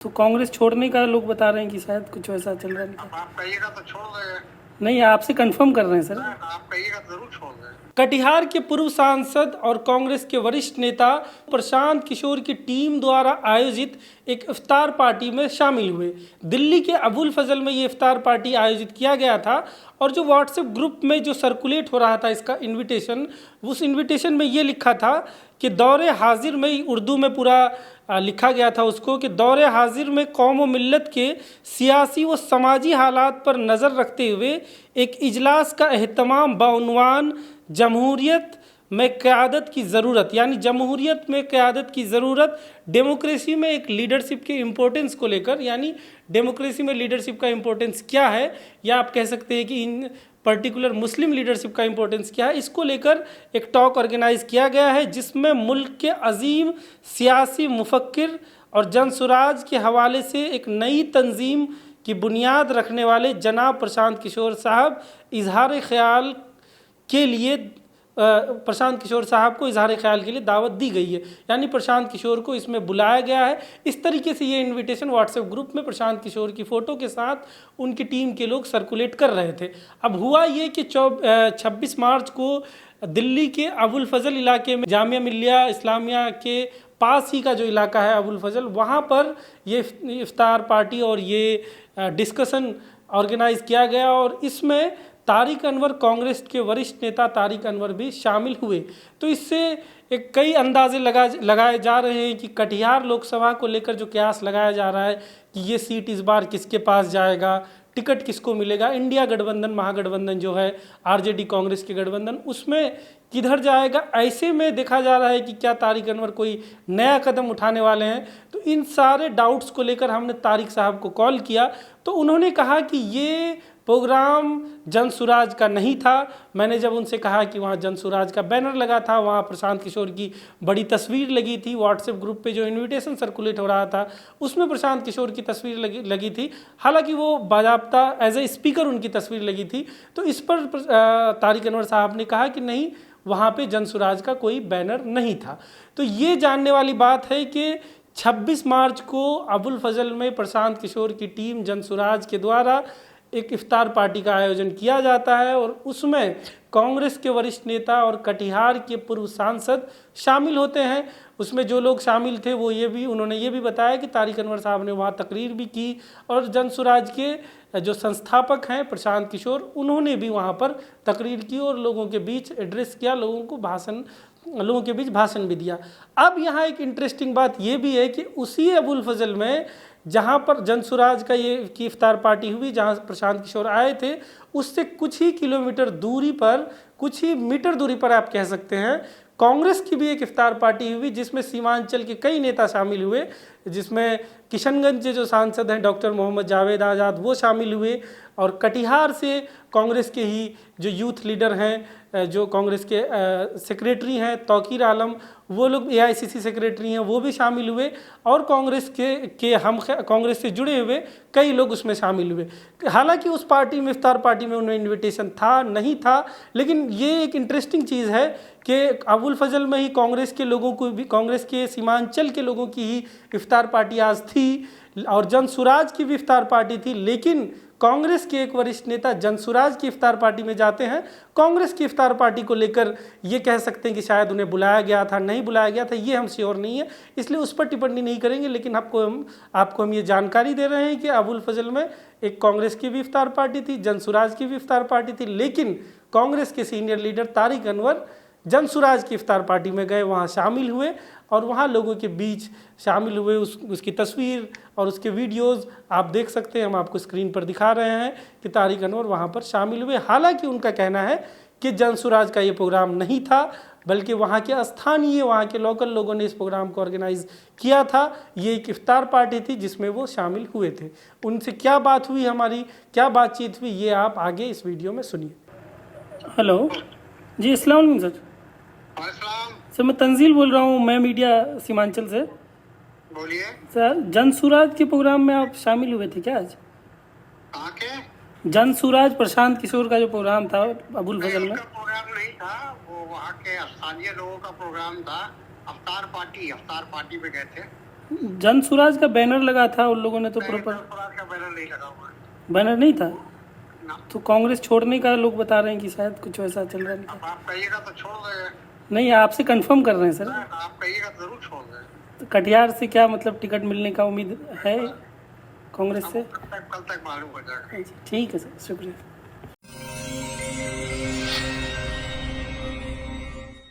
तो कांग्रेस छोड़ने का लोग बता रहे हैं कि शायद कुछ वैसा चल रहा है। आप कहिएगा तो छोड़ देंगे। नहीं, आपसे कंफर्म कर रहे हैं सर। आप कहिएगा तो जरूर छोड़ देंगे। कटिहार के पूर्व सांसद और कांग्रेस के वरिष्ठ नेता प्रशांत किशोर की टीम द्वारा आयोजित एक इफ्तार पार्टी में शामिल हुए। दिल्ली के अबुल फजल में ये इफ्तार पार्टी आयोजित किया गया था और जो व्हाट्सएप ग्रुप में जो सर्कुलेट हो रहा था इसका इनविटेशन, उस इनविटेशन में ये लिखा था कि दौरे हाजिर में, उर्दू में पूरा लिखा गया था उसको, कि दौरे हाजिर में कौम व मिल्लत के सियासी व समाजी हालात पर नज़र रखते हुए एक इजलास का एहतमाम बउनवान जमहूरियत में क़यादत की ज़रूरत, यानी जमहूरियत में क़यादत की ज़रूरत, डेमोक्रेसी में एक लीडरशिप के इम्पोर्टेंस को लेकर, यानी डेमोक्रेसी में लीडरशिप का इम्पोर्टेंस क्या है, या आप कह सकते हैं कि इन पर्टिकुलर मुस्लिम लीडरशिप का इम्पोर्टेंस क्या है, इसको लेकर एक टॉक ऑर्गेनाइज किया गया है जिसमें मुल्क के अजीम सियासी मुफक्किर और जनसुराज के हवाले से एक नई तंजीम की बुनियाद रखने वाले जनाब प्रशांत किशोर साहब इजहार ख्याल के लिए प्रशांत किशोर साहब को इजहार ख्याल के लिए दावत दी गई है, यानी प्रशांत किशोर को इसमें बुलाया गया है। इस तरीके से ये इनविटेशन व्हाट्सएप ग्रुप में प्रशांत किशोर की फ़ोटो के साथ उनकी टीम के लोग सर्कुलेट कर रहे थे। अब हुआ ये कि 26 मार्च को दिल्ली के अबुल फजल इलाके में जामिया मिल्लिया इस्लामिया के पास ही का जो इलाका है अबुल फजल, वहाँ पर ये इफ्तार पार्टी और ये डिस्कशन ऑर्गेनाइज किया गया और इसमें तारिक अनवर, कांग्रेस के वरिष्ठ नेता तारिक अनवर भी शामिल हुए। तो इससे एक कई अंदाजे लगाए जा रहे हैं कि कटिहार लोकसभा को लेकर जो कयास लगाया जा रहा है कि ये सीट इस बार किसके पास जाएगा, टिकट किसको मिलेगा, इंडिया गठबंधन, महागठबंधन जो है आरजेडी कांग्रेस के गठबंधन, उसमें किधर जाएगा, ऐसे में देखा जा रहा है कि क्या तारिक अनवर कोई नया कदम उठाने वाले हैं। तो इन सारे डाउट्स को लेकर हमने तारिक साहब को कॉल किया तो उन्होंने कहा कि ये प्रोग्राम जनसुराज का नहीं था। मैंने जब उनसे कहा कि वहाँ जनसुराज का बैनर लगा था, वहाँ प्रशांत किशोर की बड़ी तस्वीर लगी थी, व्हाट्सएप ग्रुप पे जो इनविटेशन सर्कुलेट हो रहा था उसमें प्रशांत किशोर की तस्वीर लगी थी, हालांकि वो बाकायदा एज ए स्पीकर उनकी तस्वीर लगी थी। तो इस पर तारिक अनवर साहब ने कहा कि नहीं, वहाँ पे जनसुराज का कोई बैनर नहीं था। तो ये जानने वाली बात है कि 26 मार्च को अबुल फजल में प्रशांत किशोर की टीम जनसुराज के द्वारा एक इफ्तार पार्टी का आयोजन किया जाता है और उसमें कांग्रेस के वरिष्ठ नेता और कटिहार के पूर्व सांसद शामिल होते हैं। उसमें जो लोग शामिल थे वो उन्होंने ये भी बताया कि तारिक अनवर साहब ने वहाँ तकरीर भी की और जनसुराज के जो संस्थापक हैं प्रशांत किशोर, उन्होंने भी वहाँ पर तकरीर की और लोगों के बीच एड्रेस किया, लोगों के बीच भाषण भी दिया। अब यहाँ एक इंटरेस्टिंग बात ये भी है कि उसी अबुल फजल में जहाँ पर जनसुराज का ये की इफ्तार पार्टी हुई, जहाँ प्रशांत किशोर आए थे, उससे कुछ ही किलोमीटर दूरी पर, कुछ ही मीटर दूरी पर आप कह सकते हैं, कांग्रेस की भी एक इफ्तार पार्टी हुई जिसमें सीमांचल के कई नेता शामिल हुए, जिसमें किशनगंज के जो सांसद हैं डॉक्टर मोहम्मद जावेद आज़ाद वो शामिल हुए और कटिहार से कांग्रेस के ही जो यूथ लीडर हैं, जो कांग्रेस के सेक्रेटरी हैं तौकीर आलम, वो लोग एआईसीसी सेक्रेटरी हैं, वो भी शामिल हुए और कांग्रेस से जुड़े हुए कई लोग उसमें शामिल हुए। हालांकि उस पार्टी में, इफ्तार पार्टी में उन्हें इनविटेशन था नहीं था, लेकिन ये एक इंटरेस्टिंग चीज़ है कि अबुल फजल में ही कांग्रेस के लोगों को भी, कांग्रेस के सीमांचल के लोगों की ही इफ्तार पार्टी आज थी और जनसुराज की भी इफ्तार पार्टी थी, लेकिन कांग्रेस के एक वरिष्ठ नेता जनसुराज की इफ्तार पार्टी में जाते हैं। कांग्रेस की इफ्तार पार्टी को लेकर ये कह सकते हैं कि शायद उन्हें बुलाया गया था, नहीं बुलाया गया था, ये हम श्योर नहीं है, इसलिए उस पर टिप्पणी नहीं करेंगे। लेकिन आपको हम ये जानकारी दे रहे हैं कि अबुल फजल में एक कांग्रेस की भी इफ्तार पार्टी थी, जनसुराज की भी इफ्तार पार्टी थी, लेकिन कांग्रेस के सीनियर लीडर तारिक अनवर जनसुराज की इफ्तार पार्टी में गए, वहाँ शामिल हुए और वहाँ लोगों के बीच शामिल हुए। उसकी तस्वीर और उसके वीडियोस आप देख सकते हैं, हम आपको स्क्रीन पर दिखा रहे हैं कि तारिक अनवर वहाँ पर शामिल हुए। हालांकि उनका कहना है कि जनसुराज का ये प्रोग्राम नहीं था, बल्कि वहाँ के स्थानीय, वहाँ के लोकल लोगों ने इस प्रोग्राम को ऑर्गेनाइज किया था। ये एक इफ्तार पार्टी थी जिसमें वो शामिल हुए थे। उनसे क्या बात हुई, हमारी क्या बातचीत हुई, ये आप आगे इस वीडियो में सुनिए। हेलो जी, अस्सलाम वालेकुम सर। सर मैं तंजील बोल रहा हूँ, मैं मीडिया सीमांचल से। बोलिए सर, जनसुराज के प्रोग्राम में आप शामिल हुए थे क्या आज? कहाँ के? जनसुराज प्रशांत किशोर का जो प्रोग्राम था अबुल फजल में। प्रोग्राम नहीं था, वो वहाँ के स्थानीय लोगों का प्रोग्राम था। अफ्तार पार्टी पे गए थे। जन स्वराज का बैनर लगा था उन लोगों ने तो नहीं, प्रॉपर स्वराज का बैनर नहीं लगा हुआ है। बैनर नहीं था। ना, तो कांग्रेस छोड़ने का लोग बता रहे हैं कि शायद कुछ वैसा चल रहा अब है। आप कहिएगा तो छोड़ देंगे। नहीं, आपसे कंफर्म कर रहे हैं सर। आप कहिएगा तो जरूर छोड़ देंगे। तो कटिहार से क्या मतलब टिकट मिलने का उम्मीद है कांग्रेस से? कल तक मालूम हो जाएगा। ठीक है सर, शुक्रिया।